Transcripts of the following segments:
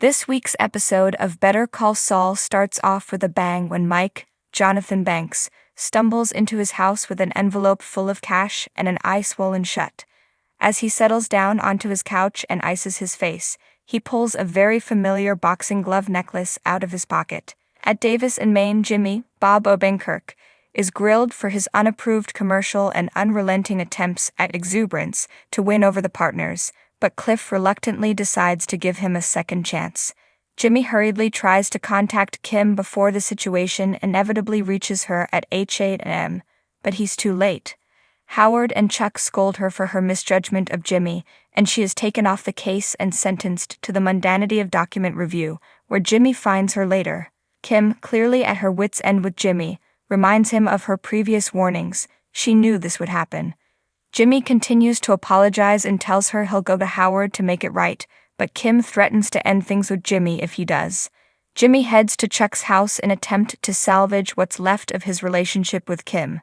This week's episode of Better Call Saul starts off with a bang when Mike, Jonathan Banks, stumbles into his house with an envelope full of cash and an eye swollen shut. As he settles down onto his couch and ices his face, he pulls a very familiar boxing glove necklace out of his pocket. At Davis and Maine, Jimmy, Bob Odenkirk, is grilled for his unapproved commercial and unrelenting attempts at exuberance to win over the partners, but Cliff reluctantly decides to give him a second chance. Jimmy hurriedly tries to contact Kim before the situation inevitably reaches her at 8 a.m., but he's too late. Howard and Chuck scold her for her misjudgment of Jimmy, and she is taken off the case and sentenced to the mundanity of document review, where Jimmy finds her later. Kim, clearly at her wits' end with Jimmy, reminds him of her previous warnings. She knew this would happen. Jimmy continues to apologize and tells her he'll go to Howard to make it right, but Kim threatens to end things with Jimmy if he does. Jimmy heads to Chuck's house in an attempt to salvage what's left of his relationship with Kim.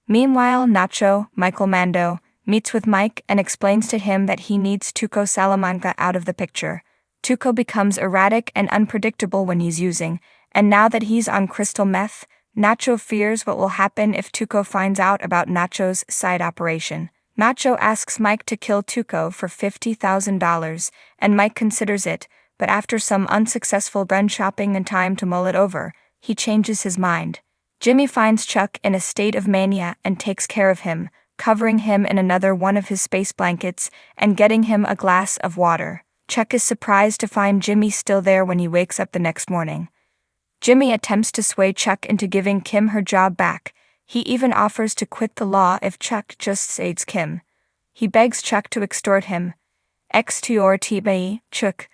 Meanwhile, Nacho, Michael Mando, meets with Mike and explains to him that he needs Tuco Salamanca out of the picture. Tuco becomes erratic and unpredictable when he's using, and now that he's on crystal meth, Nacho fears what will happen if Tuco finds out about Nacho's side operation. Nacho asks Mike to kill Tuco for $50,000, and Mike considers it, but after some unsuccessful gun shopping and time to mull it over, he changes his mind. Jimmy finds Chuck in a state of mania and takes care of him, covering him in another one of his space blankets and getting him a glass of water. Chuck is surprised to find Jimmy still there when he wakes up the next morning. Jimmy attempts to sway Chuck into giving Kim her job back. He even offers to quit the law if Chuck just aids Kim. He begs Chuck to extort him. Extortime, Chuck.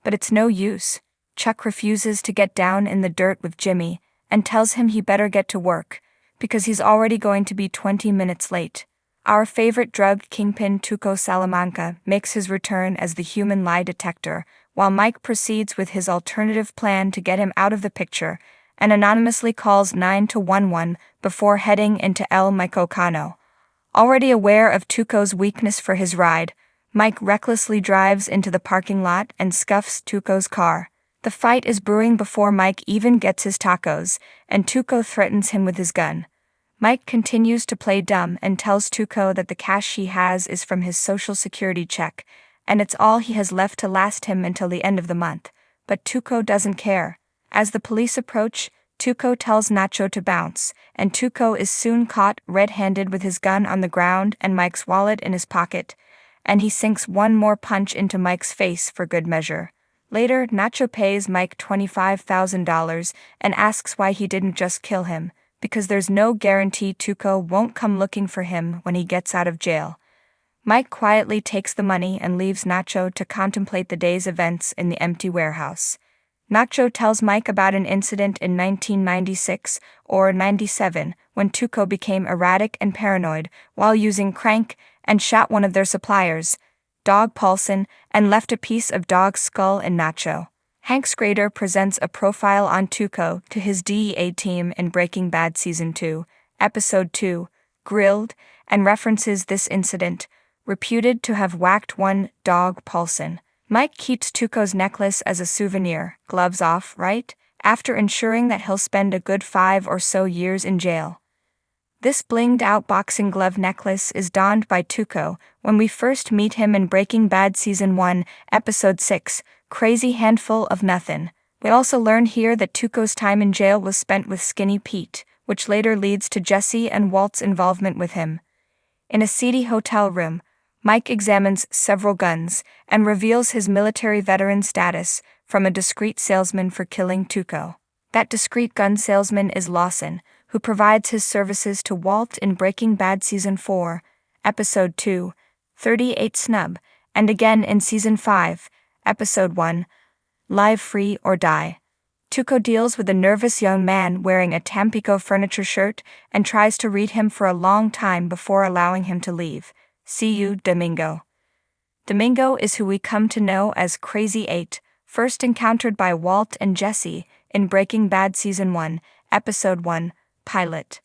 But it's no use. Chuck refuses to get down in the dirt with Jimmy and tells him he better get to work, because he's already going to be 20 minutes late. Our favorite drug kingpin Tuco Salamanca makes his return as the human lie detector, while Mike proceeds with his alternative plan to get him out of the picture, and anonymously calls 911 before heading into El Michoacano. Already aware of Tuco's weakness for his ride, Mike recklessly drives into the parking lot and scuffs Tuco's car. The fight is brewing before Mike even gets his tacos, and Tuco threatens him with his gun. Mike continues to play dumb and tells Tuco that the cash he has is from his Social Security check, and it's all he has left to last him until the end of the month, but Tuco doesn't care. As the police approach, Tuco tells Nacho to bounce, and Tuco is soon caught red-handed with his gun on the ground and Mike's wallet in his pocket, and he sinks one more punch into Mike's face for good measure. Later, Nacho pays Mike $25,000 and asks why he didn't just kill him, because there's no guarantee Tuco won't come looking for him when he gets out of jail. Mike quietly takes the money and leaves Nacho to contemplate the day's events in the empty warehouse. Nacho tells Mike about an incident in 1996 or 97 when Tuco became erratic and paranoid while using crank and shot one of their suppliers, Dog Paulson, and left a piece of dog's skull in Nacho. Hank Schrader presents a profile on Tuco to his DEA team in Breaking Bad Season 2, Episode 2, Grilled, and references this incident, reputed to have whacked one Dog Paulson. Mike keeps Tuco's necklace as a souvenir, gloves off, right? After ensuring that he'll spend a good 5 or so years in jail. This blinged-out boxing glove necklace is donned by Tuco when we first meet him in Breaking Bad Season 1, Episode 6, Crazy Handful of Nothin'. We also learn here that Tuco's time in jail was spent with Skinny Pete, which later leads to Jesse and Walt's involvement with him. In a seedy hotel room, Mike examines several guns and reveals his military veteran status from a discreet salesman for killing Tuco. That discreet gun salesman is Lawson, who provides his services to Walt in Breaking Bad Season 4, Episode 2, 38 Snub, and again in Season 5, Episode 1, Live Free or Die. Tuco deals with a nervous young man wearing a Tampico furniture shirt and tries to read him for a long time before allowing him to leave. See you, Domingo. Domingo is who we come to know as Crazy 8, first encountered by Walt and Jesse in Breaking Bad Season 1, Episode 1, Pilot.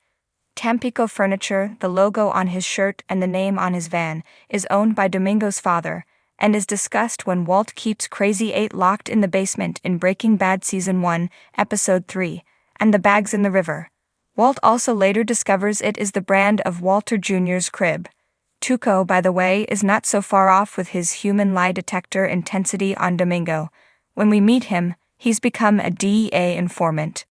Tampico Furniture, the logo on his shirt and the name on his van, is owned by Domingo's father, and is discussed when Walt keeps Crazy 8 locked in the basement in Breaking Bad Season 1, Episode 3, and the bags in the river. Walt also later discovers it is the brand of Walter Jr.'s crib. Tuco, by the way, is not so far off with his human lie detector intensity on Domingo. When we meet him, he's become a DEA informant.